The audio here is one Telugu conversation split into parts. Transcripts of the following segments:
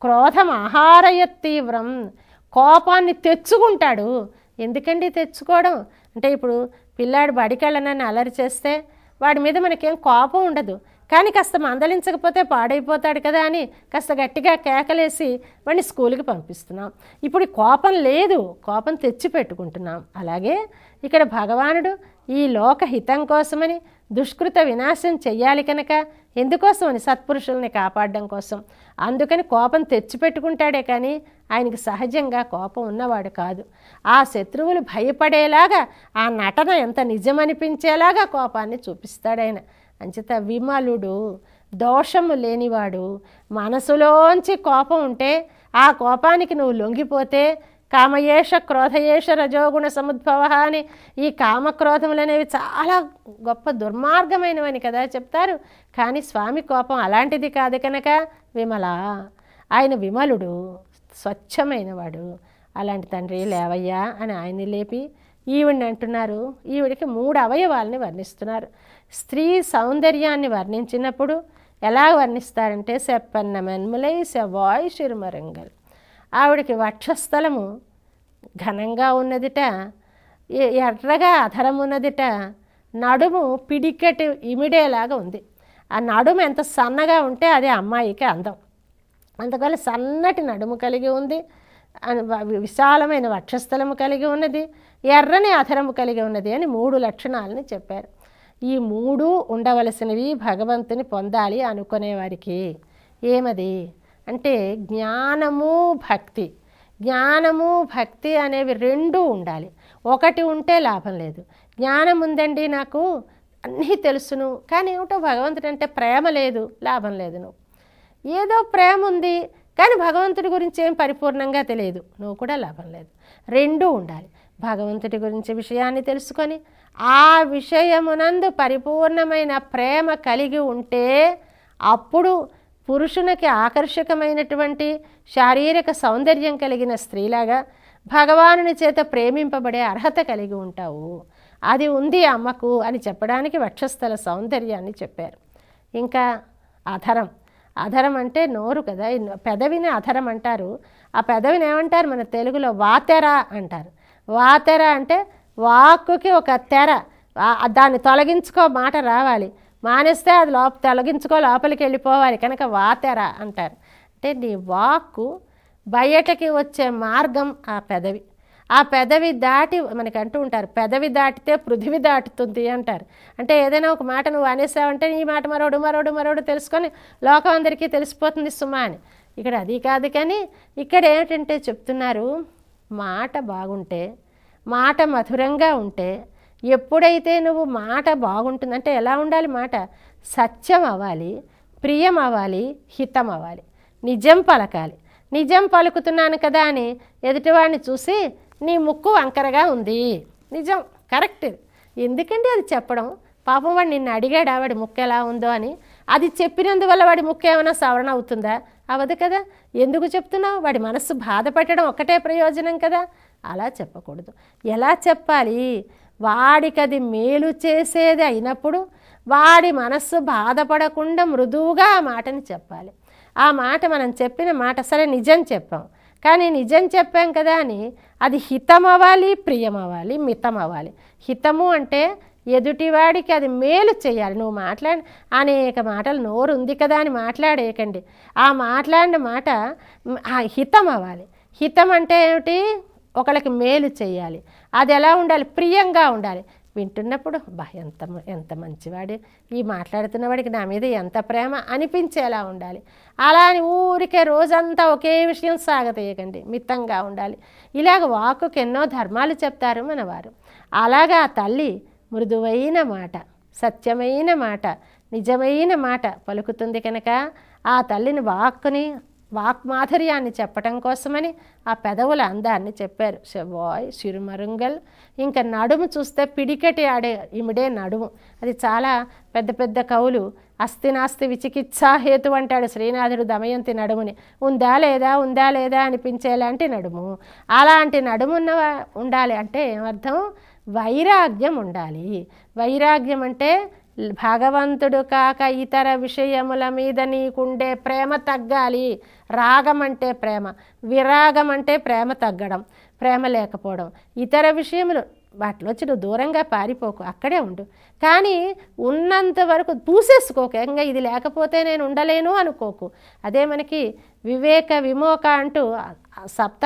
క్రోధం ఆహారయత్ తీవ్రం, కోపాన్ని తెచ్చుకుంటాడు. ఎందుకండి తెచ్చుకోవడం అంటే, ఇప్పుడు పిల్లాడు బడికెళ్ళనని అల్లరి చేస్తే వాడి మీద మనకేం కోపం ఉండదు, కానీ కాస్త మందలించకపోతే పాడైపోతాడు కదా అని కాస్త గట్టిగా కేకలేసి వాడిని స్కూల్కి పంపిస్తున్నాం. ఇప్పుడు కోపం లేదు, కోపం తెచ్చి పెట్టుకుంటున్నాం. అలాగే ఇక్కడ భగవానుడు ఈ లోక హితం కోసమని దుష్కృత వినాశం చెయ్యాలి కనుక, ఎందుకోసమని సత్పురుషుల్ని కాపాడడం కోసం. అందుకని కోపం తెచ్చిపెట్టుకుంటాడే కానీ ఆయనకి సహజంగా కోపం ఉన్నవాడు కాదు. ఆ శత్రువులు భయపడేలాగా, ఆ నటన ఎంత నిజమనిపించేలాగా కోపాన్ని చూపిస్తాడాయన. అంచేత విమలుడు, దోషము లేనివాడు. మనసులోంచి కోపం ఉంటే ఆ కోపానికి నువ్వు లొంగిపోతే, కామయేష క్రోధయేష రజోగుణ సముద్భవ అని ఈ కామక్రోధములు అనేవి చాలా గొప్ప దుర్మార్గమైనవని కదా చెప్తారు. కానీ స్వామి కోపం అలాంటిది కాదు కనుక విమల, ఆయన విమలుడు, స్వచ్ఛమైనవాడు. అలాంటి తండ్రి లేవయ్యా అని ఆయన్ని లేపి ఈవిడిని అంటున్నారు. ఈవిడికి 3 అవయవాలని వర్ణిస్తున్నారు. స్త్రీ సౌందర్యాన్ని వర్ణించినప్పుడు ఎలా వర్ణిస్తారంటే, సెప్పన్న మెన్ములై సెవాయ్ శిరుమరంగల్. ఆవిడికి వక్షస్థలము ఘనంగా ఉన్నదిట, ఎర్రగా అధరం ఉన్నదిట, నడుము పిడికెటి ఇమిడేలాగా ఉంది. ఆ నడుము ఎంత సన్నగా ఉంటే అదే అమ్మాయికి అందం. అందువల్ల సన్నటి నడుము కలిగి ఉంది, విశాలమైన వక్షస్థలము కలిగి ఉన్నది, ఎర్రని అధరము కలిగి ఉన్నది అని 3 లక్షణాలని చెప్పారు. ఈ 3 ఉండవలసినవి భగవంతుని పొందాలి అనుకునేవారికి. ఏమది అంటే జ్ఞానము భక్తి. జ్ఞానము భక్తి అనేవి 2 ఉండాలి. ఒకటి ఉంటే లాభం లేదు. జ్ఞానం ఉందండి, నాకు అన్నీ తెలుసును, కానీ ఏమిటో భగవంతుడు అంటే ప్రేమ లేదు, లాభం లేదు. నువ్వు ఏదో ప్రేమ ఉంది కానీ భగవంతుడి గురించి ఏం పరిపూర్ణంగా తెలియదు, నువ్వు కూడా లాభం లేదు. 2 ఉండాలి. భగవంతుడి గురించి విషయాన్ని తెలుసుకొని ఆ విషయమునందు పరిపూర్ణమైన ప్రేమ కలిగి ఉంటే అప్పుడు పురుషునికి ఆకర్షకమైనటువంటి శారీరక సౌందర్యం కలిగిన స్త్రీలాగా భగవానుని చేత ప్రేమింపబడే అర్హత కలిగి ఉంటావు. అది ఉంది అమ్మకు అని చెప్పడానికి వక్షస్థల సౌందర్యాన్ని చెప్పారు. ఇంకా అధరం. అధరం అంటే నోరు కదా, పెదవిని అధరం అంటారు. ఆ పెదవిని ఏమంటారు మన తెలుగులో? వాతెర అంటారు. వాతెర అంటే వాక్కుకి ఒక తెర, దాన్ని తొలగించుకో మాట రావాలి, మానేస్తే అది తొలగించుకో లోపలికి వెళ్ళిపోవాలి కనుక వాతెర అంటారు. అంటే నీ వాక్కు బయటకి వచ్చే మార్గం ఆ పెదవి. ఆ పెదవి దాటి మనకి అంటూ ఉంటారు, పెదవి దాటితే పృథివి దాటుతుంది అంటారు. అంటే ఏదైనా ఒక మాట నువ్వు అనేసావంటే ఈ మాట మరోడు తెలుసుకొని లోకం అందరికీ తెలిసిపోతుంది సుమా అని. ఇక్కడ అది కాదు, కానీ ఇక్కడ ఏమిటంటే చెప్తున్నారు, మాట బాగుంటే, మాట మధురంగా ఉంటే, ఎప్పుడైతే నువ్వు మాట బాగుంటుందంటే ఎలా ఉండాలి? మాట సత్యం అవ్వాలి, ప్రియం అవ్వాలి, హితం అవ్వాలి, నిజం పలకాలి. నిజం పలుకుతున్నాను కదా అని ఎదుటివాడిని చూసి నీ ముక్కు వంకరగా ఉంది, నిజం కరెక్ట్, ఎందుకండి అది చెప్పడం? పాపం వాడు నిన్ను అడిగాడు వాడి ముక్కు ఎలా ఉందో అని, అది చెప్పినందువల్ల వాడి ముక్కు ఏమైనా సవరణ అవుతుందా? అవదు కదా. ఎందుకు చెప్తున్నావు? వాడి మనస్సు బాధపెట్టడం ఒక్కటే ప్రయోజనం కదా. అలా చెప్పకూడదు. ఎలా చెప్పాలి? వాడికి అది మేలు చేసేది అయినప్పుడు వాడి మనస్సు బాధపడకుండా మృదువుగా ఆ మాటని చెప్పాలి. ఆ మాట మనం చెప్పిన మాట సరే నిజం చెప్పాం, కానీ నిజం చెప్పాం కదా అని అది హితం అవ్వాలి, ప్రియం అవ్వాలి, మితం అవ్వాలి. హితము అంటే ఎదుటివాడికి అది మేలు చేయాలి. నువ్వు అనేక మాటలు నోరు ఉంది కదా అని మాట్లాడేయకండి. ఆ మాట్లాడిన మాట హితం అవ్వాలి. హితం అంటే ఏమిటి? ఒకళ్ళకి మేలు చేయాలి. అది ఎలా ఉండాలి? ప్రియంగా ఉండాలి. వింటున్నప్పుడు ఎంత మంచివాడు, ఈ మాట్లాడుతున్నవాడికి నా మీద ఎంత ప్రేమ అనిపించేలా ఉండాలి. అలా అని ఊరికే రోజంతా ఒకే విషయం సాగతీయకండి, మితంగా ఉండాలి. ఇలాగ వాక్కుకి ఎన్నో ధర్మాలు చెప్తారు మనవారు. అలాగా ఆ తల్లి మృదువైన మాట, సత్యమైన మాట, నిజమైన మాట పలుకుతుంది కనుక ఆ తల్లిని వాక్మాధుర్యాన్ని చెప్పటం కోసమని ఆ పెదవుల అందాన్ని చెప్పారు. శవాయ్ శిరుమరుంగల్. ఇంకా నడుము చూస్తే పిడికెటి ఇమిడే నడుము. అది చాలా పెద్ద పెద్ద కవులు అస్థినాస్తి విచికిత్సాహేతు అంటాడు శ్రీనాథుడు దమయంతి నడుముని. ఉందా లేదా అనిపించేలాంటి నడుము. అలాంటి నడుమున్న ఉండాలి అంటే ఏమర్థం? వైరాగ్యం ఉండాలి. వైరాగ్యం అంటే భగవంతుడు కాక ఇతర విషయముల మీద నీకుండే ప్రేమ తగ్గాలి. రాగం అంటే ప్రేమ, విరాగం అంటే ప్రేమ తగ్గడం, ప్రేమ లేకపోవడం. ఇతర విషయములు వాటిలోంచి నువ్వు దూరంగా పారిపోకు, అక్కడే ఉండు. కానీ ఉన్నంత వరకు పూసేసుకోకు, ఇంకా ఇది లేకపోతే నేను ఉండలేను అనుకోకు. అదే మనకి వివేక విమోక అంటూ సప్త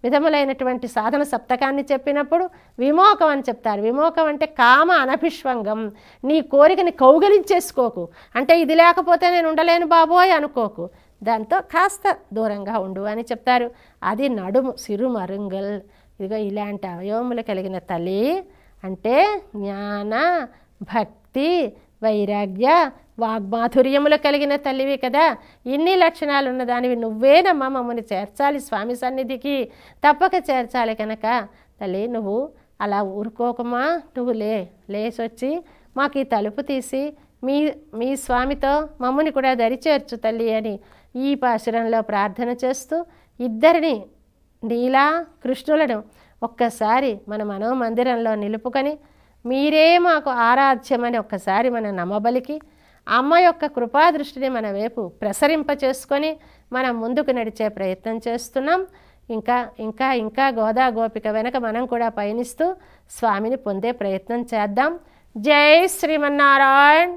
విధములైనటువంటి సాధన సప్తకాన్ని చెప్పినప్పుడు విమోకం అని చెప్తారు. విమోకం అంటే కామ అనభిష్వంగం. నీ కోరికని కౌగలించేసుకోకు, అంటే ఇది లేకపోతే నేను ఉండలేను బాబోయ్ అనుకోకు, దాంతో కాస్త దూరంగా ఉండు అని చెప్తారు. అది నడుము సిరుమరుంగల్. ఇదిగో ఇలాంటి అవయవములు కలిగిన తల్లి అంటే జ్ఞాన భక్తి వైరాగ్య వాగ్మాధుర్యములు కలిగిన తల్లివి కదా. ఇన్ని లక్షణాలు ఉన్నదానివి నువ్వేనమ్మా మమ్మల్ని చేర్చాలి స్వామి సన్నిధికి, తప్పక చేర్చాలి. కనుక తల్లి నువ్వు అలా ఊరుకోకమా, నువ్వు లేచొచ్చి మాకు ఈ తలుపు తీసి మీ స్వామితో మమ్మల్ని కూడా దరిచేర్చు తల్లి అని ఈ పాశురంలో ప్రార్థన చేస్తూ ఇద్దరిని నీలా కృష్ణులను ఒక్కసారి మన మనోమందిరంలో నిలుపుకొని మీరే మాకు ఆరాధ్యమని ఒక్కసారి మన నమ్మబలికి అమ్మ యొక్క కృపాదృష్టిని మన వైపు ప్రసరింప చేసుకొని మనం ముందుకు నడిచే ప్రయత్నం చేస్తున్నాం. ఇంకా ఇంకా ఇంకా గోదా గోపిక వెనక మనం కూడా పయనిస్తూ స్వామిని పొందే ప్రయత్నం చేద్దాం. జై శ్రీమన్నారాయణ.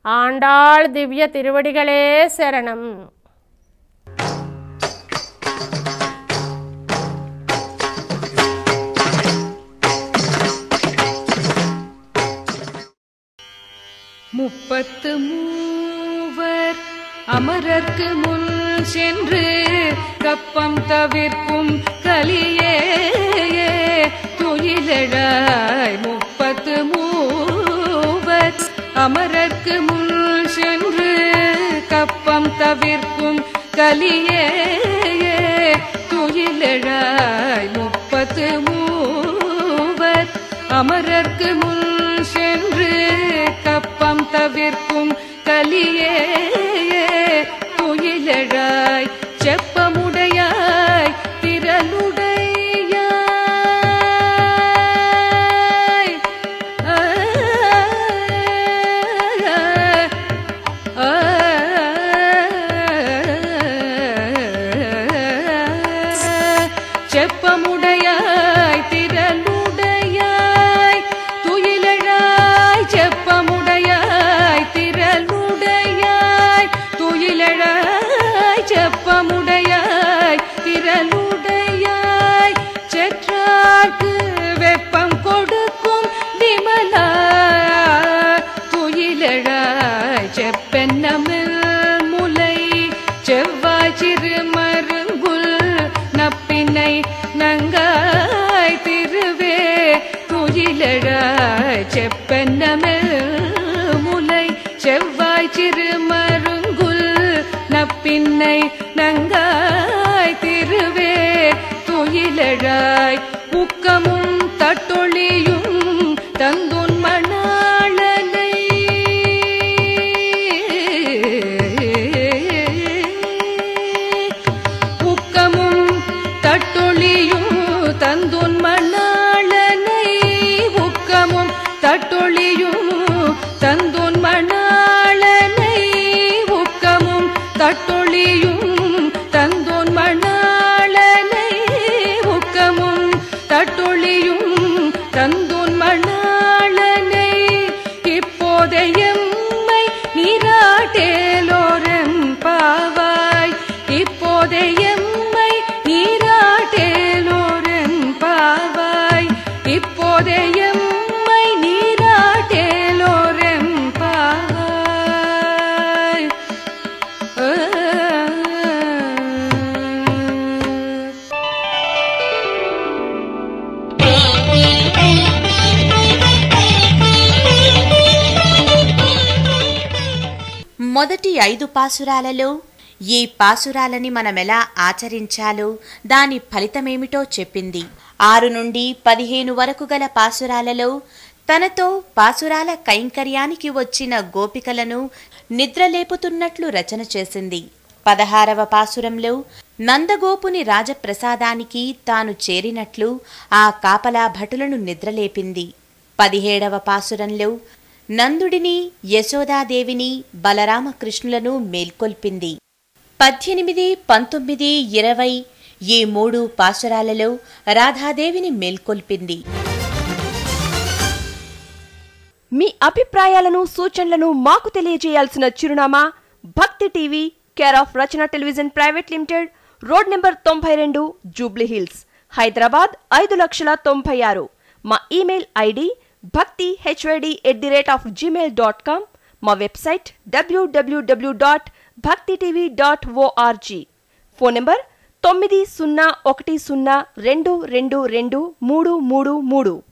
ఆండాళ్ దివ్య తిరువడిగళే శరణం. முப்பத்து மூவர் அமரர்க்கு முன் சென்று கப்பம் தவிர்க்கும் கலியே துயிலெழாய். முப்பத்து மூவர் அமரர்க்கு முன் சென்று கப்பம் தவிர்க்கும் கலியே துயிலெழாய். முப்பத்து மூவர் அமரர்க்கு முன் சென்று கப்பம் தவிர்க்கும் கலியே துயிலெழாய். செப்பமுடையாய் திரளுடையாய் செப்பமுடையாய் திரளுடையாய் துயிலெழாய். செப்பமுடையாய் திரளுடையாய் துயிலெழாய். செப்பமுடையாய் திரளுடையாய் செற்றார்க்கு வெப்பம் கொடுக்கும் விமலா துயிலெழாய். செப்பென்னமில் முலை செவ்வாய் சிறுமருங்குல் நப்பினை நங்காய் திருவே துயிலெழாய். செப்பென்னமில் முலை செவ்வாய் சிறுமருங்குல் நப்பின்னை நங்காய் திருவே துயிலெழாய். உக்கமும் தட்டொழியும் தந்துன் மணாளனை உக்கமும் தட்டொழியும் தந்துன் மணாளனை உக்கமும் தட்டொழியும் தந்துன் மணாளனை உக்கமும் தட்டொழியும் தந்துன் மணாளனை உக்கமும் தட்டொழியும் தந்துன் மணாளனை இப்போதையம்மை நீராட்டேலோரம் பாவாய். இப்போதையம்மை நீராட்டேலோரம் பாவாய். இப்போதையம்மை நீராட்டேலோரம் பாவாய். మొదటి 5 పాసురాలలో ఈ పాసురాలని మనమెలా ఆచరించాలో దాని ఫలితమేమిటో చెప్పింది. 6 నుండి 15 వరకు గల పాసురాలలో తనతో పాసురాల కైంకర్యానికి వచ్చిన గోపికలను నిద్రలేపుతున్నట్లు రచన చేసింది. 16వ పాసురంలో నందగోపుని రాజప్రసాదానికి తాను చేరినట్లు ఆ కాపలా భటులను నిద్రలేపింది. 17వ పాసురంలో నందుడిని, యశోదాదేవిని, బలరామకృష్ణులను మేల్కొల్పింది. 18, 19, 20 ఈ 3 పాసురాలలో రాధాదేవిని మేల్కొల్పింది. మీ అభిప్రాయాలను, సూచనలను మాకు తెలియజేయాల్సిన చిరునామా భక్తి TV, care of Rachana television private limited, road number 92, Jubilee hills, Hyderabad 5,96,000. మా ఇమెయిల్ ఐడి bhaktihyd@gmail.com. మా వెబ్సైట్ www.bhaktitv.org. Phone number 901012223333.